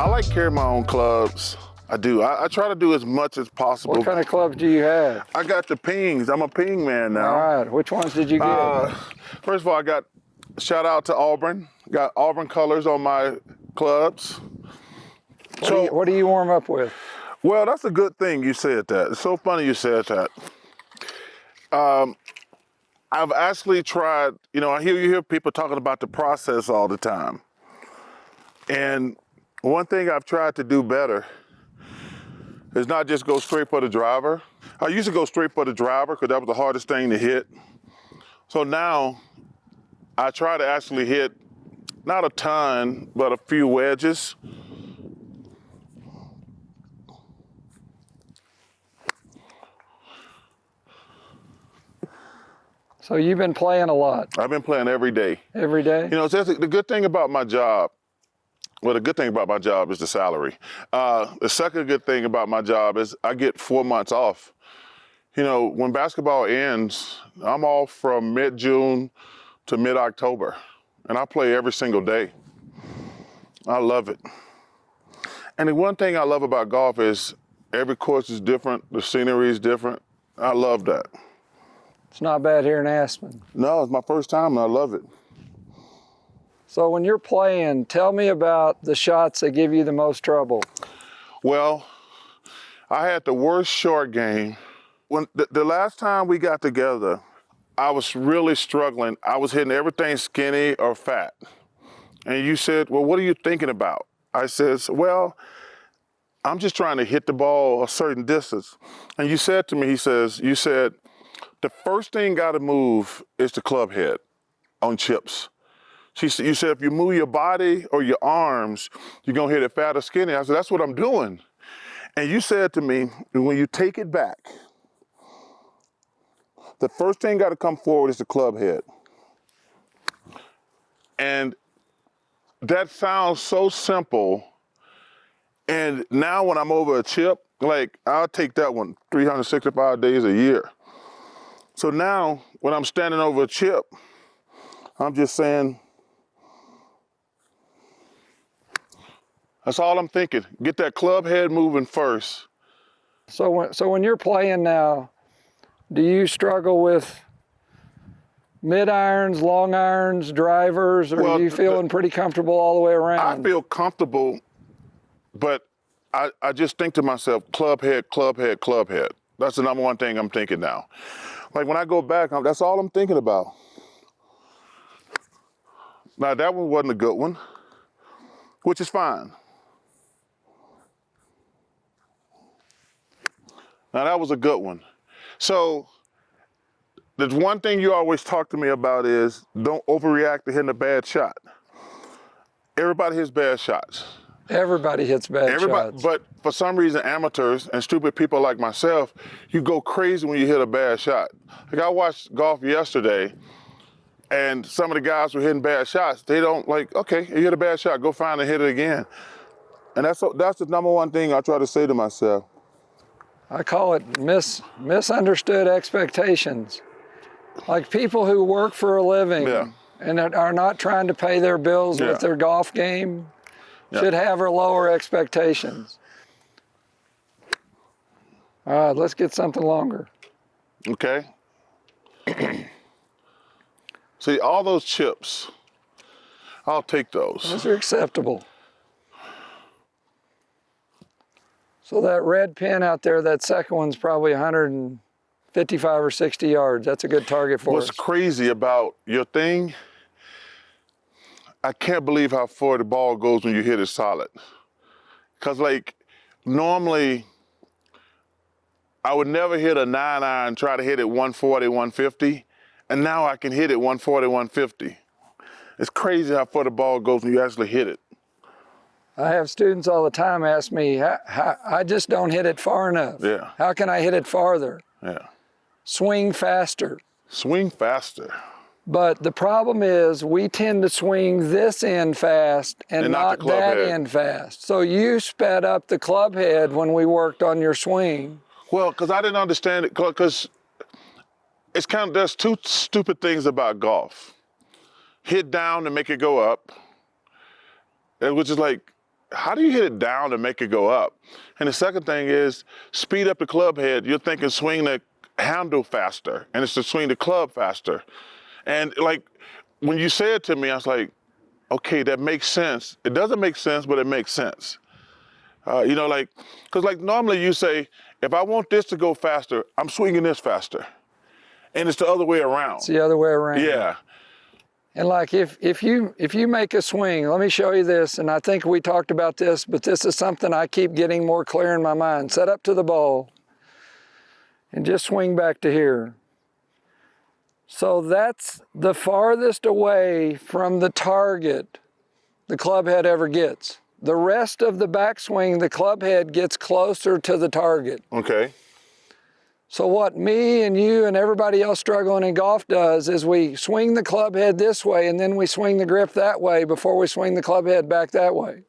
I like carrying my own clubs. I do. I try to do as much as possible. What kind of clubs do you have? I got the pings. I'm a ping man now. All right. Which ones did you get? First of all, I got, shout out to Auburn. Got Auburn colors on my clubs. What do you warm up with? Well, that's a good thing you said that. It's so funny you said that. I've actually tried, you hear people talking about the process all the time. And one thing I've tried to do better is not just go straight for the driver. I used to go straight for the driver because that was the hardest thing to hit. So now I try to actually hit not a ton, but a few wedges. So you've been playing a lot? I've been playing every day. Every day? The good thing about my job, well, the good thing about my job is the salary. The second good thing about my job is I get 4 months off. When basketball ends, I'm off from mid-June to mid-October, and I play every single day. I love it. And the one thing I love about golf is every course is different, the scenery is different. I love that. It's not bad here in Aspen. No, it's my first time and I love it. So when you're playing, tell me about the shots that give you the most trouble. Well, I had the worst short game. When the last time we got together, I was really struggling. I was hitting everything skinny or fat. And you said, well, what are you thinking about? I said, well, I'm just trying to hit the ball a certain distance. And you said to me, you said, the first thing got to move is the club head on chips. You said, if you move your body or your arms, you're going to hit it fat or skinny. I said, that's what I'm doing. And you said to me, when you take it back, the first thing got to come forward is the club head. And that sounds so simple. And now when I'm over a chip, I'll take that one 365 days a year. So now when I'm standing over a chip, I'm just saying, that's all I'm thinking. Get that club head moving first. So when you're playing now, do you struggle with mid-irons, long irons, drivers, or are you feeling pretty comfortable all the way around? I feel comfortable, but I just think to myself, club head, club head, club head. That's the number one thing I'm thinking now. Like when I go back, that's all I'm thinking about. Now that one wasn't a good one, which is fine. Now that was a good one. So the one thing you always talk to me about is don't overreact to hitting a bad shot. Everybody hits bad shots. Everybody hits bad shots. But for some reason, amateurs and stupid people like myself, you go crazy when you hit a bad shot. Like I watched golf yesterday, and some of the guys were hitting bad shots. They don't okay, you hit a bad shot, go find and hit it again. And that's the number one thing I try to say to myself. I call it misunderstood expectations. Like people who work for a living and are not trying to pay their bills with their golf game should have lower expectations. All right, let's get something longer. Okay. See, all those chips, I'll take those. Those are acceptable. So that red pin out there, that second one's probably 155 or 60 yards. That's a good target for us. What's crazy about your thing, I can't believe how far the ball goes when you hit it solid. Because normally, I would never hit a 9-iron, try to hit it 140, 150, and now I can hit it 140, 150. It's crazy how far the ball goes when you actually hit it. I have students all the time ask me, I just don't hit it far enough. Yeah. How can I hit it farther? Yeah. Swing faster. Swing faster. But the problem is we tend to swing this end fast and not that end fast. So you sped up the club head when we worked on your swing. Well, because I didn't understand it, because it's there's two stupid things about golf. Hit down to make it go up, which is how do you hit it down to make it go up? And the second thing is speed up the club head. You're thinking swing the handle faster, and it's to swing the club faster. And like, when you said it to me, I was like, okay, that makes sense. It doesn't make sense, but it makes sense. You know, like, because like normally you say, if I want this to go faster, I'm swinging this faster. And it's the other way around. It's the other way around. Yeah. And like if you make a swing, let me show you this, and I think we talked about this, but this is something I keep getting more clear in my mind. Set up to the ball and just swing back to here. So that's the farthest away from the target the club head ever gets. The rest of the backswing, the club head gets closer to the target. Okay. So what me and you and everybody else struggling in golf does is we swing the club head this way and then we swing the grip that way before we swing the club head back that way.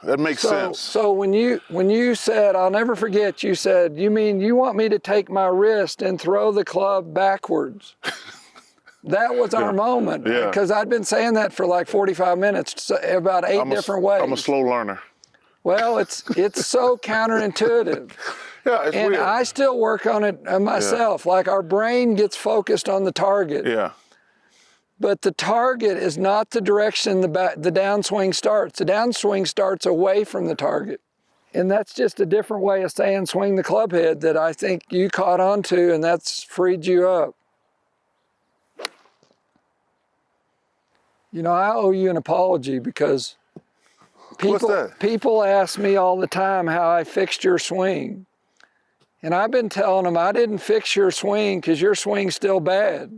That makes sense. So when you said, I'll never forget, you said, you mean you want me to take my wrist and throw the club backwards? That was our moment. Yeah. Because I'd been saying that for like 45 minutes, about eight different ways. I'm a slow learner. Well, it's so counterintuitive. Yeah, it's and weird. I still work on it myself. Yeah. Like our brain gets focused on the target. Yeah. But the target is not the direction the downswing starts. The downswing starts away from the target. And that's just a different way of saying swing the club head that I think you caught on to, and that's freed you up. You know, I owe you an apology because people ask me all the time how I fixed your swing. And I've been telling them I didn't fix your swing because your swing's still bad.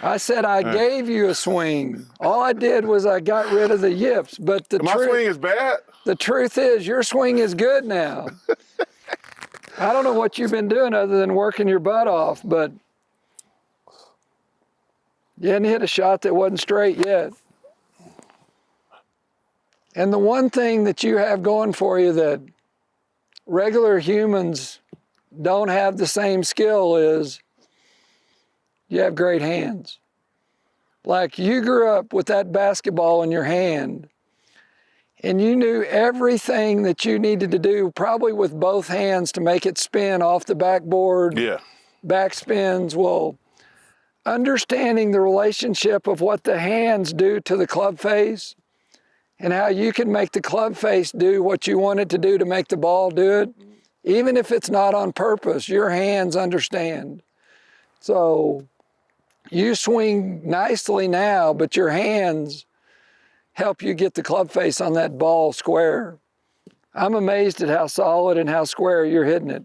I said I gave you a swing. All I did was I got rid of the yips. But my swing is bad? The truth is your swing is good now. I don't know what you've been doing other than working your butt off, but you hadn't hit a shot that wasn't straight yet. And the one thing that you have going for you that regular humans don't have the same skill is you have great hands. Like you grew up with that basketball in your hand and you knew everything that you needed to do probably with both hands to make it spin off the backboard. Yeah. Backspins. Well, understanding the relationship of what the hands do to the club face and how you can make the club face do what you want it to do to make the ball do it, even if it's not on purpose, your hands understand. So you swing nicely now, but your hands help you get the club face on that ball square. I'm amazed at how solid and how square you're hitting it.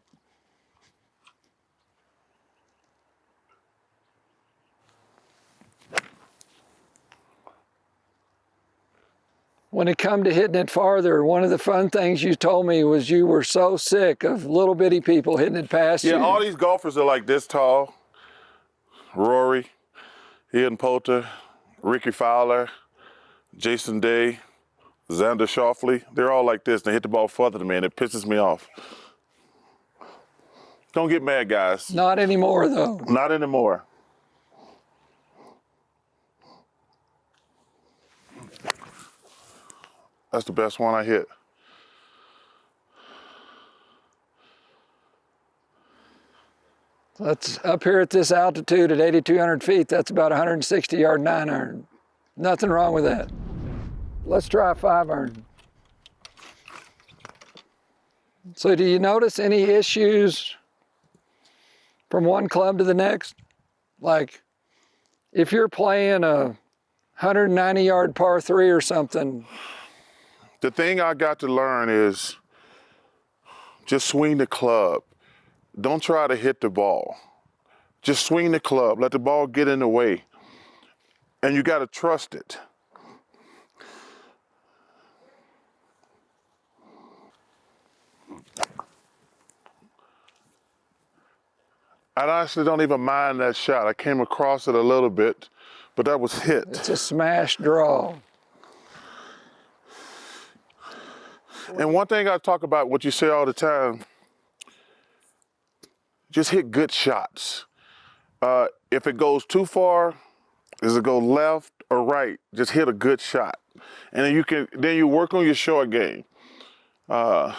When it come to hitting it farther, one of the fun things you told me was you were so sick of little bitty people hitting it past you. Yeah, all these golfers are like this tall. Rory, Ian Poulter, Ricky Fowler, Jason Day, Xander Schauffele. They're all like this. They hit the ball further than me, and it pisses me off. Don't get mad, guys. Not anymore, though. Not anymore. That's the best one I hit. That's up here at this altitude at 8,200 feet. That's about 160 yard 9-iron. Nothing wrong with that. Let's try a 5-iron. So do you notice any issues from one club to the next? Like if you're playing a 190 yard par 3 or something. The thing I got to learn is just swing the club. Don't try to hit the ball. Just swing the club. Let the ball get in the way. And you got to trust it. I honestly don't even mind that shot. I came across it a little bit, but that was hit. It's a smash draw. And one thing I talk about, what you say all the time, just hit good shots. If it goes too far, does it go left or right? Just hit a good shot. and then you work on your short game. I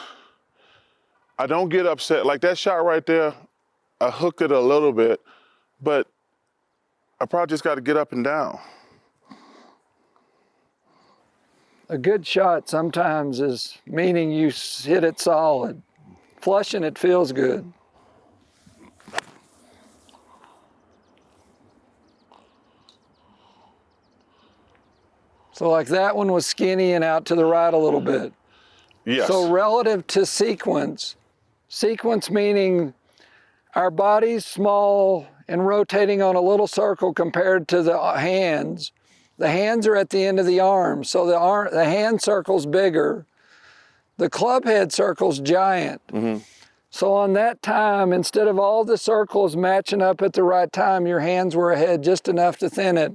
don't get upset. Like that shot right there, I hooked it a little bit, but I probably just got to get up and down. A good shot sometimes is meaning you hit it solid. Flushing it feels good. So like that one was skinny and out to the right a little bit. Yes. So relative to sequence meaning our body's small and rotating on a little circle compared to the hands. The hands are at the end of the arm, so the hand circle's bigger. The club head circle's giant. Mm-hmm. So on that time, instead of all the circles matching up at the right time, your hands were ahead just enough to thin it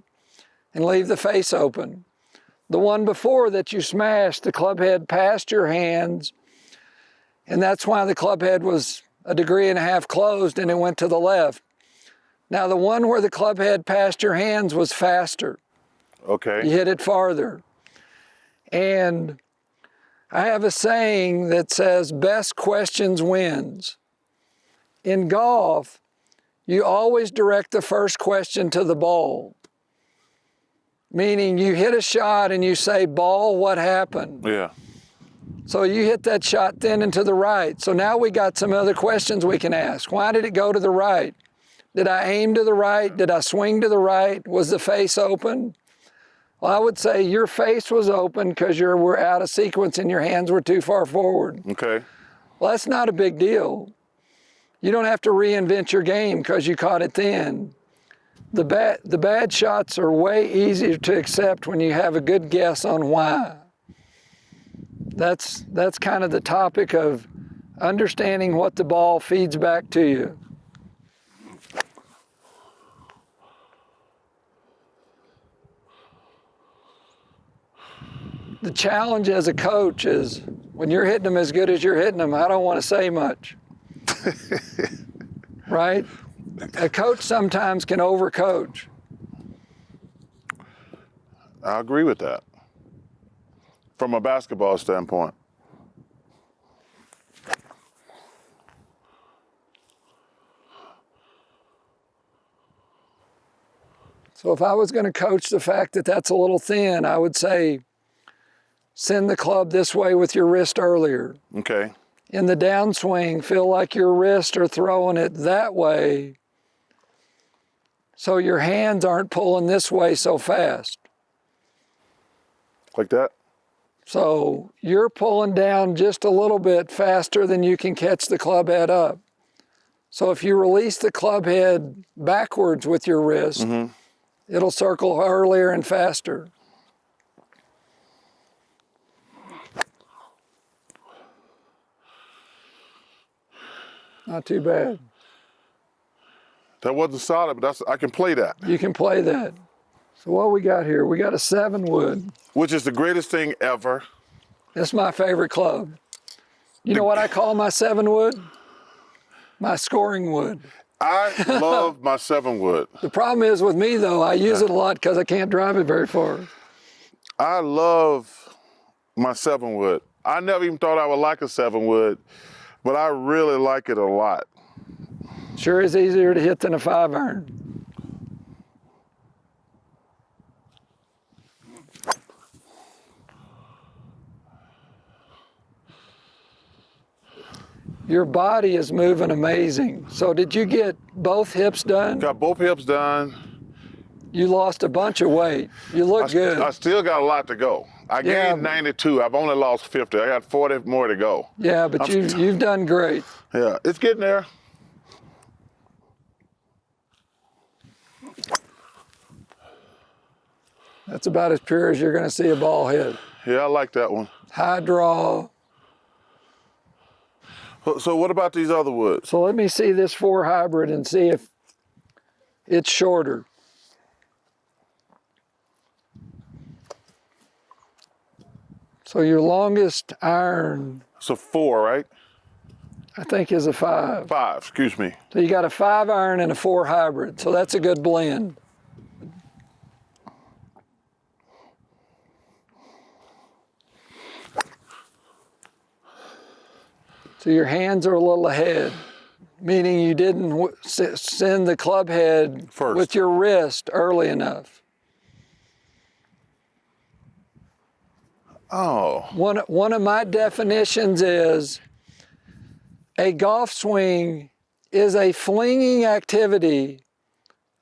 and leave the face open. The one before that you smashed, the club head passed your hands, and that's why the club head was 1.5 degrees closed and it went to the left. Now the one where the club head passed your hands was faster. Okay. You hit it farther. And I have a saying that says, best questions wins. In golf, you always direct the first question to the ball. Meaning you hit a shot and you say, ball, what happened? Yeah. So you hit that shot thin and to the right. So now we got some other questions we can ask. Why did it go to the right? Did I aim to the right? Did I swing to the right? Was the face open? Well, I would say your face was open because you were out of sequence and your hands were too far forward. Okay. Well, that's not a big deal. You don't have to reinvent your game because you caught it thin. The bad shots are way easier to accept when you have a good guess on why. That's kind of the topic of understanding what the ball feeds back to you. The challenge as a coach is when you're hitting them as good as you're hitting them, I don't want to say much. Right? A coach sometimes can overcoach. I agree with that. From a basketball standpoint. So if I was going to coach the fact that that's a little thin, I would say, send the club this way with your wrist earlier. Okay. In the downswing, feel like your wrists are throwing it that way so your hands aren't pulling this way so fast. Like that? So you're pulling down just a little bit faster than you can catch the club head up. So if you release the club head backwards with your wrist, it'll circle earlier and faster. Not too bad. That wasn't solid, but I can play that. You can play that. So what we got here? We got a 7-wood. Which is the greatest thing ever. That's my favorite club. You know what I call my 7-wood? My scoring wood. I love my 7-wood. The problem is with me though, I use it a lot because I can't drive it very far. I love my 7-wood. I never even thought I would like a 7-wood, but I really like it a lot. Sure is easier to hit than a 5-iron. Your body is moving amazing. So did you get both hips done? Got both hips done. You lost a bunch of weight. You look good. I still got a lot to go. I gained 92. I've only lost 50. I got 40 more to go. Yeah, but you've done great. Yeah, it's getting there. That's about as pure as you're going to see a ball hit. Yeah, I like that one. High draw. So what about these other woods? So let me see this 4 hybrid and see if it's shorter. So your longest iron, So 4, right? I think, is a 5. 5, excuse me. So you got a 5 iron and a 4 hybrid. So that's a good blend. So your hands are a little ahead, meaning you didn't send the club head First. with your wrist early enough. Oh. One of my definitions is a golf swing is a flinging activity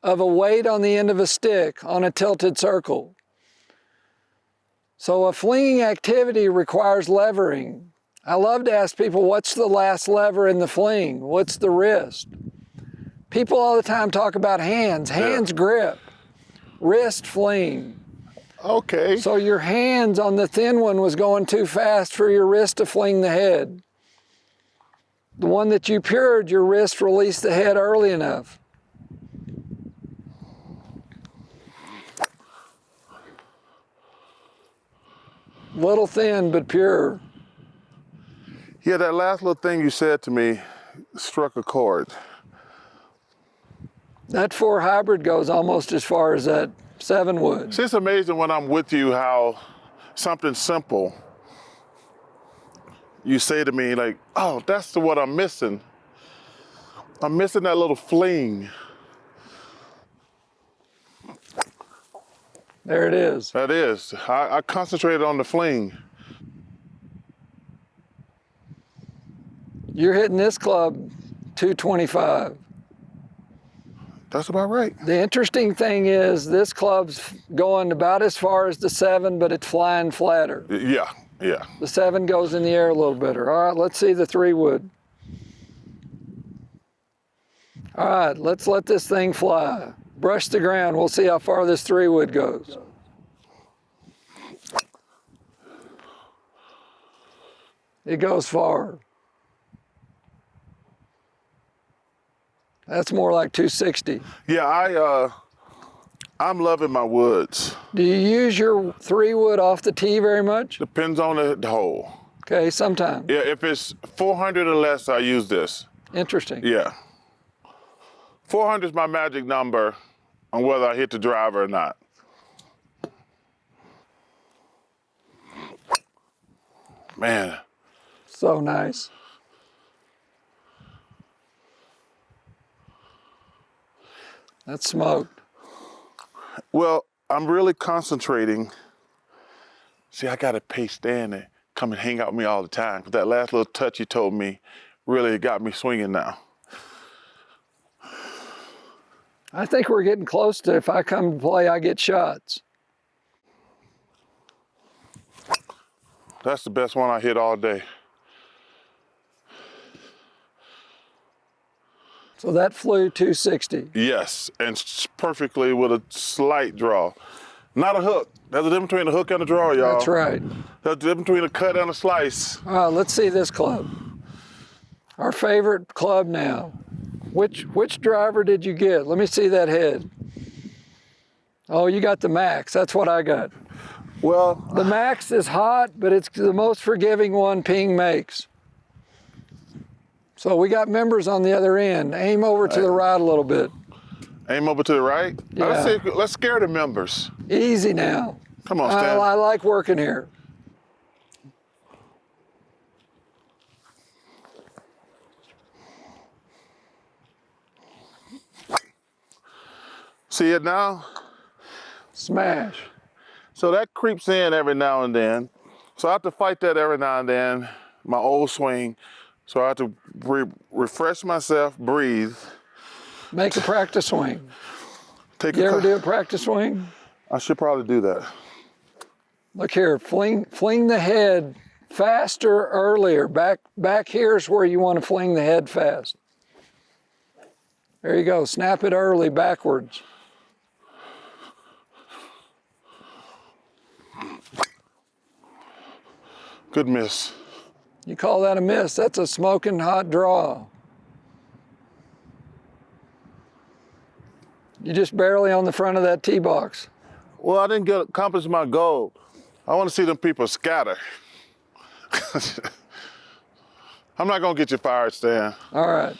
of a weight on the end of a stick on a tilted circle. So a flinging activity requires levering. I love to ask people, what's the last lever in the fling? What's the wrist? People all the time talk about hands. Hands grip, wrist fling. Okay. So your hands on the thin one was going too fast for your wrist to fling the head. The one that you pured, your wrist released the head early enough. Little thin, but pure. Yeah, that last little thing you said to me struck a chord. That 4 hybrid goes almost as far as that 7 would. See, it's amazing when I'm with you how something simple you say to me like, oh, that's what I'm missing. I'm missing that little fling. There it is. That is. I concentrated on the fling. You're hitting this club 225. That's about right. The interesting thing is this club's going about as far as the 7, but it's flying flatter. Yeah, yeah. The 7 goes in the air a little better. All right, let's see the 3 wood. All right, let's let this thing fly. Brush the ground. We'll see how far this 3 wood goes. It goes far. That's more like 260. Yeah, I'm loving my woods. Do you use your 3 wood off the tee very much? Depends on the hole. Okay, sometimes. Yeah, if it's 400 or less, I use this. Interesting. Yeah. 400 is my magic number on whether I hit the driver or not. Man. So nice. That's smoked. Well, I'm really concentrating. See, I got to pay Stan to come and hang out with me all the time. 'Cause that last little touch he told me really got me swinging now. I think we're getting close to if I come to play, I get shots. That's the best one I hit all day. So that flew 260. Yes, and perfectly with a slight draw. Not a hook. There's a difference between a hook and a draw, y'all. That's right. There's a difference between a cut and a slice. All right, let's see this club. Our favorite club now. Which driver did you get? Let me see that head. Oh, you got the Max. That's what I got. Well, The Max is hot, but it's the most forgiving one Ping makes. So we got members on the other end. Aim over to the right a little bit. aim over to the right. Yeah. Let's scare the members. Easy now. Come on, Stan. I like working here. See it now? Smash. So that creeps in every now and then. So I have to fight that every now and then, my old swing. So I have to refresh myself, breathe. Make a practice swing. Take You a ever do a practice swing? I should probably do that. Look here, fling the head faster earlier. Back here's where you want to fling the head fast. There you go, snap it early backwards. Good miss. You call that a miss? That's a smoking hot draw. You're just barely on the front of that tee box. Well, I didn't accomplish my goal. I want to see them people scatter. I'm not gonna get you fired, Stan. All right.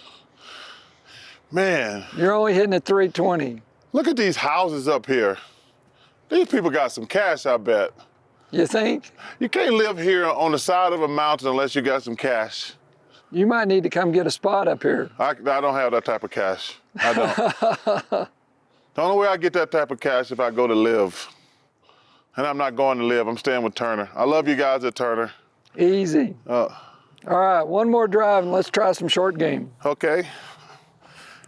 Man, You're only hitting at 320. look at these houses up here. These people got some cash, I bet. You think? You can't live here on the side of a mountain unless you got some cash. You might need to come get a spot up here. I don't have that type of cash. I don't. The only way I get that type of cash if I go to Live. And I'm not going to Live. I'm staying with Turner. I love you guys at Turner. Easy. All right, one more drive and let's try some short game. Okay.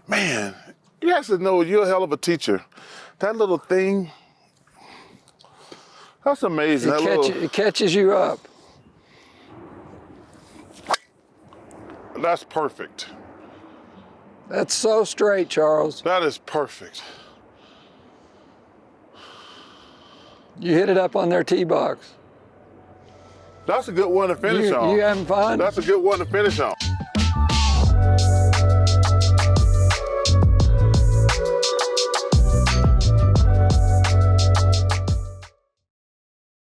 Man, you guys to know you're a hell of a teacher. That little thing, that's amazing. It catches you up. That's perfect. That's so straight, Charles. That is perfect. You hit it up on their tee box. That's a good one to finish on. You having fun? That's a good one to finish on.